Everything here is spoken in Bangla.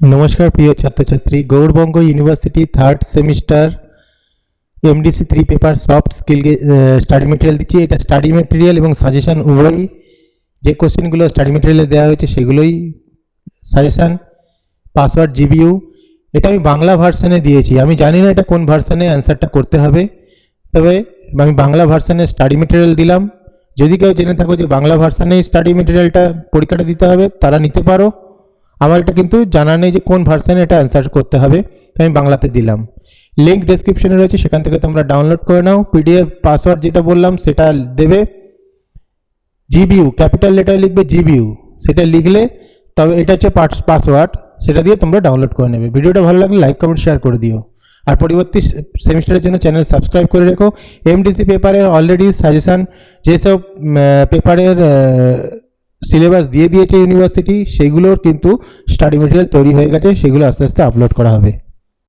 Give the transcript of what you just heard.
नमस्कार प्रिय छात्र छात्री Gourbanga university third semester MDC 3 paper soft skill के स्टाडी मेटेरियल दिচ্ছি। এটা স্টাডি মেটেরিয়াল এবং সাজেশন উভয়ই যে কোশ্চেনগুলো স্টাডি মেটেরিয়ালে দেওয়া হয়েছে সেগুলোই সাজেশন। পাসওয়ার্ড জিবিইউ এটা আমি বাংলা ভার্সনে দিয়েছি। আমি জানি না এটা কোন ভার্সনে অ্যানসারটা করতে হবে, তবে আমি বাংলা ভার্সনে স্টাডি মেটেরিয়াল দিলাম। যদি কেউ জেনে থাকো যে বাংলা ভার্সনে স্টাডি মেটেরিয়ালটা পরীক্ষাটা দিতে হবে তারা নিতে পারো। আমার এটা কিন্তু জানা নেই যে কোন ভার্সনে এটা অ্যানসার করতে হবে, তাই আমি বাংলাতে দিলাম। লিঙ্ক ডেসক্রিপশনে রয়েছে, সেখান থেকে তোমরা ডাউনলোড করে নাও। পিডিএফ পাসওয়ার্ড যেটা বললাম সেটা দেবে। জিবিইউ ক্যাপিটাল লেটার লিখবে, জিবিইউ সেটা লিখলে তবে এটা হচ্ছে পাসওয়ার্ড, সেটা দিয়ে তোমরা ডাউনলোড করে নেবে। ভিডিওটা ভালো লাগলে লাইক কমেন্ট শেয়ার করে দিও, আর পরবর্তী সেমিস্টারের জন্য চ্যানেল সাবস্ক্রাইব করে রেখো। এমডিসি পেপারের অলরেডি সাজেশন যেসব পেপারের সিলেবাস দিয়ে দিয়েছে ইউনিভার্সিটি, সেগুলোর কিন্তু স্টাডি মেটেরিয়াল তৈরি হয়ে গেছে, সেগুলো আস্তে আস্তে আপলোড করা হবে।